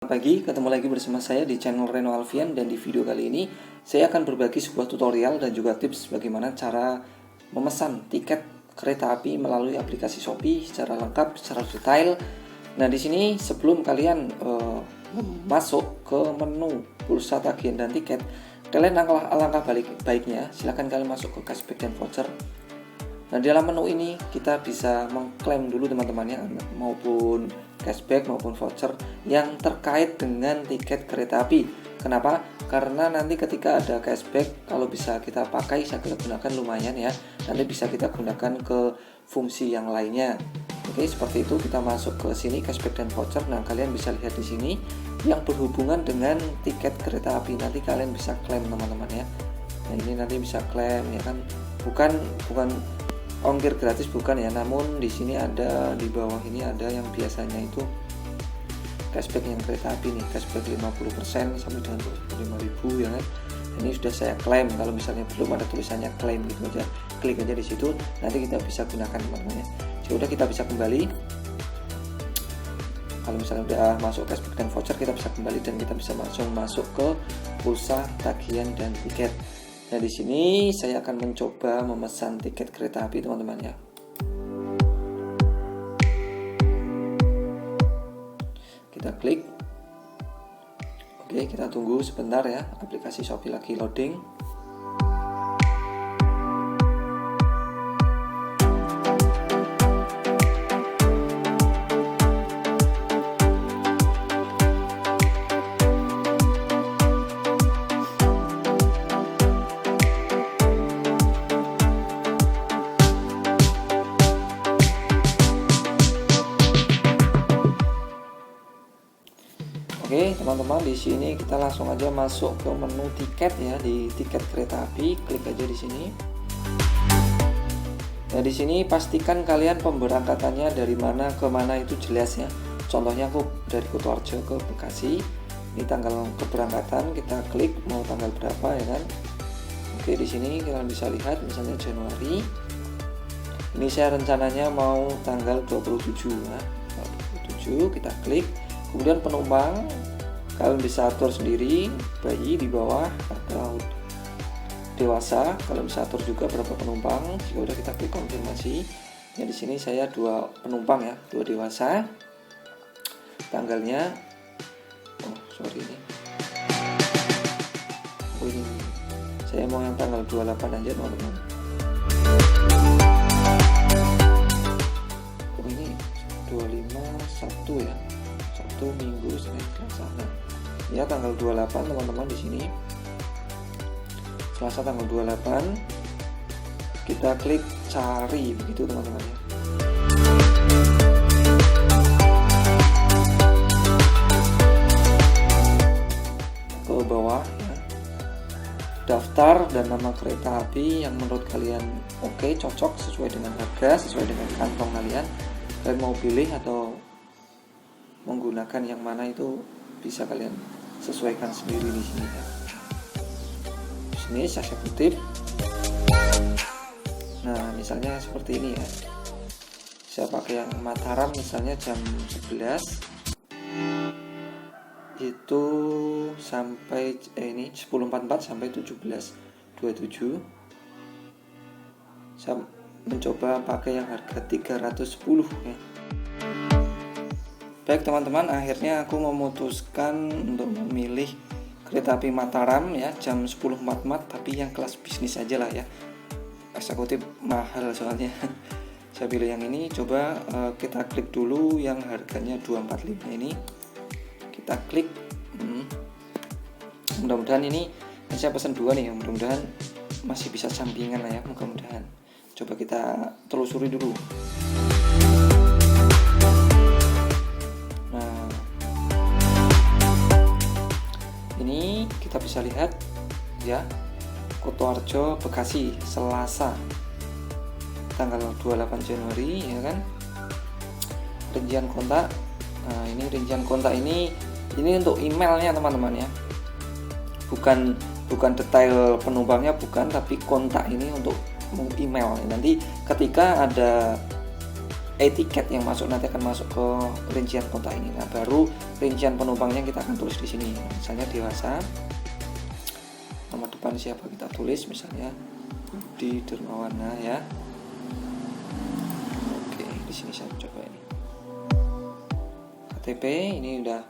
Selamat pagi, ketemu lagi bersama saya di channel Reno Alfian, dan di video kali ini saya akan berbagi sebuah tutorial dan juga tips bagaimana cara memesan tiket kereta api melalui aplikasi Shopee secara lengkap, secara detail. Nah, di sini sebelum kalian masuk ke menu pulsa tagihan dan tiket, kalian alangkah baiknya silahkan kalian masuk ke cashback dan voucher. Nah, di dalam menu ini kita bisa mengklaim dulu teman-teman ya, maupun cashback maupun voucher yang terkait dengan tiket kereta api. Kenapa? Karena nanti ketika ada cashback, kalau bisa kita pakai, saya gunakan lumayan ya, nanti bisa kita gunakan ke fungsi yang lainnya. Oke, seperti itu. Kita masuk ke sini cashback dan voucher. Nah, kalian bisa lihat di sini yang berhubungan dengan tiket kereta api, nanti kalian bisa klaim teman-teman ya. Nah, ini nanti bisa klaim ya kan, bukan ongkir gratis bukan ya, namun di sini ada, di bawah ini ada yang biasanya itu cashback yang kereta api nih, cashback 50% sampai dengan 25.000 ya kan. Ini sudah saya klaim. Kalau misalnya belum ada tulisannya klaim gitu aja, klik aja di situ, nanti kita bisa gunakan teman-teman ya. Sudah, kita bisa kembali. Kalau misalnya udah masuk cashback dan voucher, kita bisa kembali dan kita bisa langsung masuk ke pulsa tagihan dan tiket. Nah, di sini saya akan mencoba memesan tiket kereta api teman-teman ya. Kita klik. Oke, kita tunggu sebentar ya, aplikasi Shopee lagi loading. Oke teman-teman, di sini kita langsung aja masuk ke menu tiket ya, di tiket kereta api, klik aja di sini. Nah, di sini pastikan kalian pemberangkatannya dari mana ke mana itu jelas ya. Contohnya aku dari Kutoarjo ke Bekasi. Ini tanggal keberangkatan, kita klik mau tanggal berapa ya kan. Oke, di sini kalian bisa lihat misalnya Januari. Ini saya rencananya mau tanggal 27 ya. 27 kita klik. Kemudian penumpang kalian bisa atur sendiri, bayi di bawah atau dewasa. Kalian bisa atur juga berapa penumpang. Jika udah, kita klik konfirmasi. Ya, di sini saya 2 penumpang ya, 2 dewasa. Tanggalnya ini. Ini saya mau yang tanggal 28 aja teman-teman. Ini 25 ya. Minggu, Senin, Selasa. Ya, tanggal 28 teman-teman di sini. Selasa tanggal 28. Kita klik cari begitu teman-teman ya. Ke bawah ya. Daftar dan nama kereta api yang menurut kalian oke, cocok, sesuai dengan harga, sesuai dengan kantong kalian. Kalian mau pilih atau menggunakan yang mana itu bisa kalian sesuaikan sendiri di sini ya. Di sini saya kutip. Nah, misalnya seperti ini ya. Saya pakai yang Mataram misalnya jam 11 itu sampai ini 10.44 sampai 17.27. Saya mencoba pakai yang harga 310 ya. Baik teman-teman, akhirnya aku memutuskan untuk memilih kereta api Mataram ya, jam 10.44, tapi yang kelas bisnis aja lah ya. Eksekutif mahal soalnya. Saya pilih yang ini. Coba kita klik dulu yang harganya 245 ini. Kita klik. Mudah-mudahan ini saya pesan 2 nih, mudah-mudahan masih bisa sampingan lah ya, mudah-mudahan. Coba kita telusuri dulu. Kita bisa lihat ya, Kutoarjo Bekasi Selasa tanggal 28 Januari ya kan. Rincian kontak. Nah, ini rincian kontak ini untuk emailnya teman-teman ya. Bukan detail penumpangnya, bukan, tapi kontak ini untuk email. Nanti ketika ada e-tiket yang masuk nanti akan masuk ke rincian kota ini. Nah, baru rincian penumpangnya kita akan tulis di sini. Misalnya dewasa, nama depan siapa kita tulis, misalnya Budi Dermawana ya. Oke, di sini saya coba ini. KTP ini udah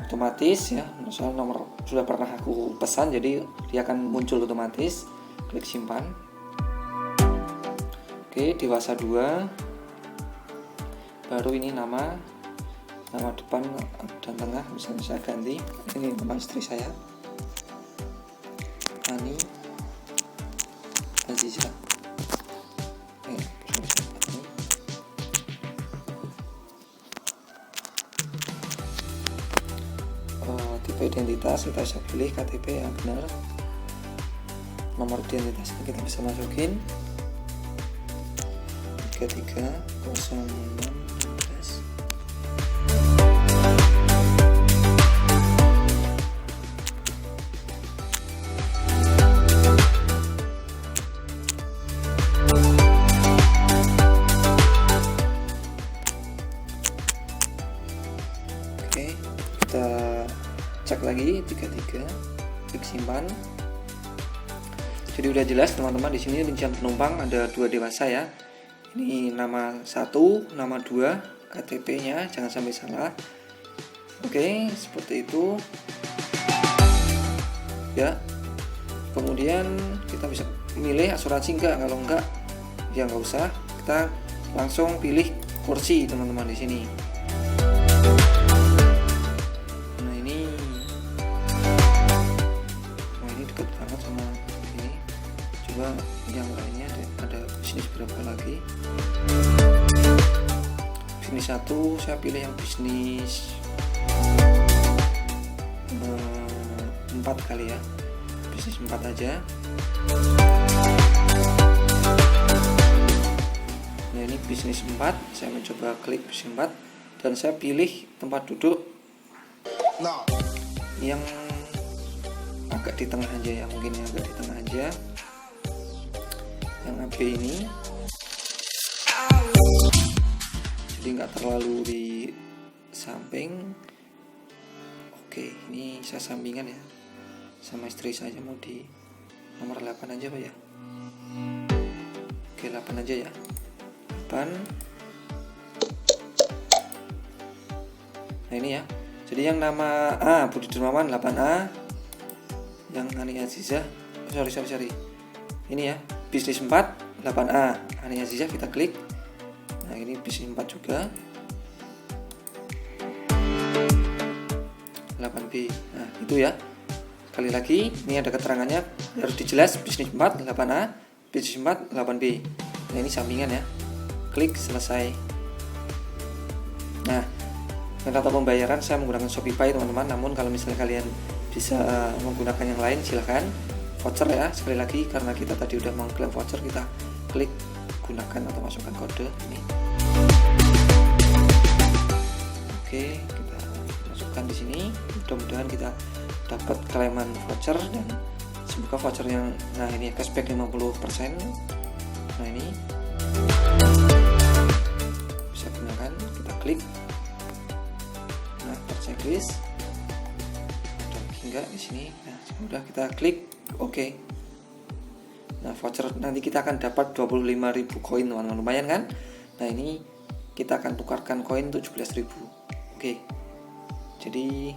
otomatis ya, soal nomor sudah pernah aku pesan, jadi dia akan muncul otomatis. Klik simpan. Oke, dewasa 2. Baru ini nama depan dan tengah, misalnya saya ganti, ini nama istri saya, Ani Aziza. Tipe identitas kita bisa pilih KTP yang benar, nomor identitasnya kita bisa masukin 3306. Oke, kita cek lagi 33, klik simpan. Jadi udah jelas teman-teman, di sini rincian penumpang ada 2 dewasa ya. Ini nama 1, nama 2, KTP-nya jangan sampai salah. Oke, seperti itu. Ya. Kemudian kita bisa milih asuransi enggak, kalau enggak ya enggak usah. Kita langsung pilih kursi teman-teman di sini. Nah, ini dekat banget sama ini. Coba yang lainnya ada bisnis berapa lagi. Bisnis 1 saya pilih yang bisnis 4 kali ya, bisnis 4 aja. Nah, ini bisnis 4, saya mencoba klik bisnis 4 dan saya pilih tempat duduk yang agak di tengah aja ya, mungkin yang agak di tengah aja, yang AB ini, jadi nggak terlalu di samping. Oke, ini saya sampingan ya, sama istri saya mau di nomor 8 aja Pak ya. Oke, 8 aja ya, 8. Nah, ini ya, jadi yang nama A Budi Dermawan 8A, yang Ani Aziza sorry ini ya, bisnis 4 8A Ani Aziza, kita klik. Nah, ini bisnis 4 juga 8B. Nah, itu ya, sekali lagi ini ada keterangannya, harus dijelas bisnis 4 8A, bisnis 4 8B. Nah, ini sampingan ya, klik selesai. Nah, metode pembayaran saya menggunakan Shopify teman-teman, namun kalau misalnya kalian bisa menggunakan yang lain silahkan. Voucher ya, sekali lagi karena kita tadi udah mengklaim voucher, kita klik gunakan atau masukkan kode ini. Oke, kita masukkan di sini. Mudah-mudahan kita dapat klaiman voucher dan semoga voucher yang ini cashback 50%. Nah, ini bisa gunakan, kita klik. Nah, terchecklist hingga di sini. Nah, sudah kita klik oke. Nah, voucher nanti kita akan dapat 25.000 koin teman-teman, lumayan kan? Nah, ini kita akan tukarkan koin 17.000. Oke. Jadi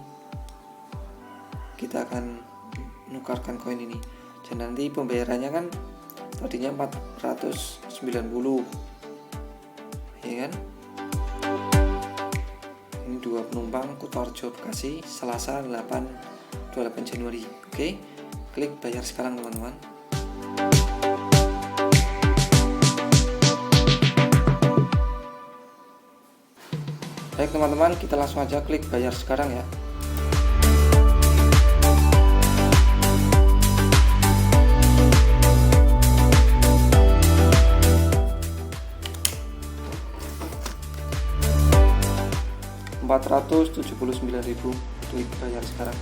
kita akan nukarkan koin ini. Dan nanti pembayarannya kan tadinya 490. Ya kan? Ini 2 penumpang Kutoarjo Bekasi, Selasa 28 Januari. Oke, klik bayar sekarang teman-teman. Baik teman-teman, kita langsung aja klik bayar sekarang ya. Rp479.000, klik bayar sekarang.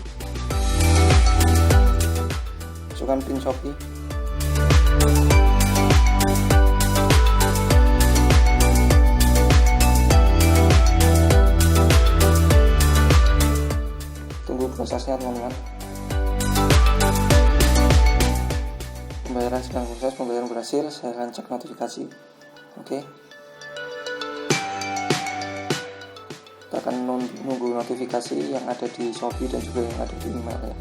Masukkan PIN Shopee. tunggu prosesnya teman-teman. Pembayaran sedang proses, pembayaran berhasil. Saya akan cek notifikasi. Oke. Kita akan nunggu notifikasi yang ada di Shopee dan juga yang ada di email ya.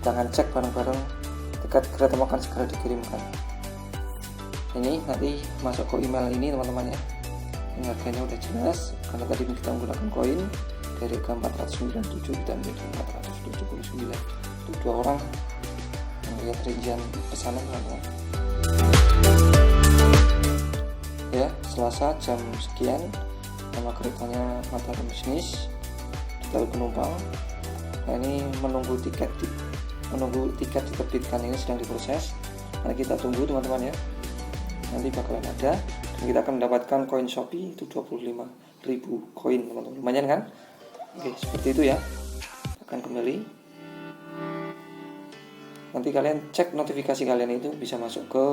Kita akan cek bareng-bareng, tiket kereta akan segera dikirimkan. Ini nanti masuk ke email ini teman-teman ya. Ini harganya udah jelas, karena tadi kita menggunakan koin dari harga 497 kita menjadi 479 untuk 2 orang. Lihat rincian pesanan teman-teman ya. Selasa jam sekian, nama keretanya Mataram Bisnis, detail penumpang. Nah ini menunggu tiket diterbitkan, ini sedang diproses. Nah kita tunggu teman-teman ya, nanti bakalan ada dan kita akan mendapatkan koin Shopee itu 25.000 koin teman-teman, lumayan kan? Oke, seperti itu ya. Akan kembali, nanti kalian cek notifikasi kalian itu bisa masuk ke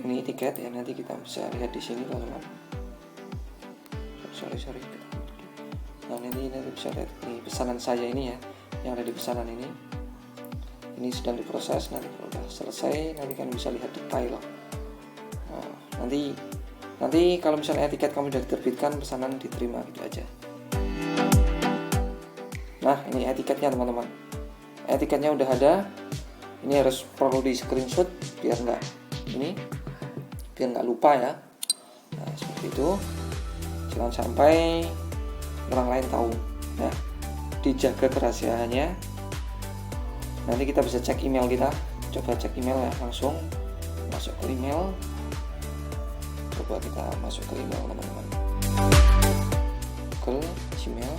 ini tiket ya, nanti kita bisa lihat di sini teman-teman. Sorry. Nah nanti bisa lihat ini pesanan saya ini ya, yang ada di pesanan ini sedang diproses. Nanti kalau udah selesai nanti kalian bisa lihat detail. Nah, nanti kalau misalnya tiket kamu sudah diterbitkan, pesanan diterima gitu aja. Nah ini etiketnya teman-teman, etiketnya udah ada. Ini harus perlu di screenshot biar nggak lupa ya. Nah seperti itu, jangan sampai orang lain tahu. Nah dijaga kerahasiaannya. Nanti kita bisa cek email kita, coba cek email ya, langsung masuk ke email. Coba kita masuk ke email teman-teman, ke Gmail.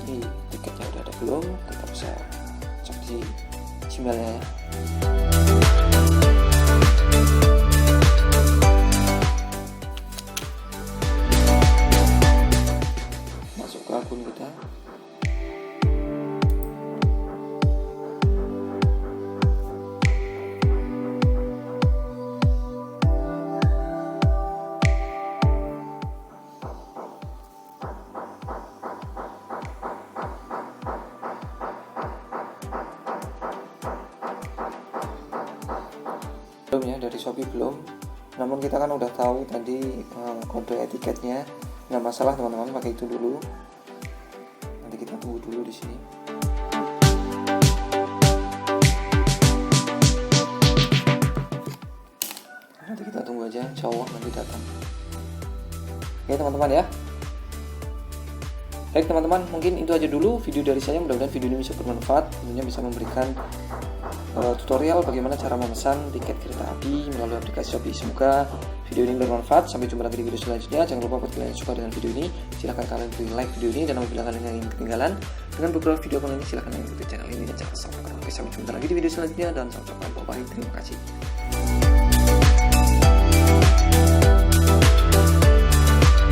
Ini tiketnya udah ada belum? Kita bisa cek di Gmailnya ya. Masuk ke akun kita. Belum ya, dari Shopee belum. Namun kita kan udah tahu tadi kode etiketnya. Nggak masalah teman-teman, pakai itu dulu. Nanti kita tunggu dulu di sini. Nanti kita tunggu aja, insya Allah nanti datang. Oke teman-teman ya. Baik teman-teman, mungkin itu aja dulu video dari saya. Mudah-mudahan video ini bisa bermanfaat, tentunya bisa memberikan tutorial bagaimana cara memesan tiket kereta api melalui aplikasi Shopee. Semoga video ini bermanfaat. Sampai jumpa lagi di video selanjutnya. Jangan lupa buat kalian yang suka dengan video ini, silahkan kalian beri like video ini, dan apabila kalian ingin ketinggalan dengan beberapa video kalian ini, silahkan ikuti channel ini dan jangan subscribe. Oke, sampai jumpa lagi di video selanjutnya dan sampai jumpa. Bye bye. Terima kasih.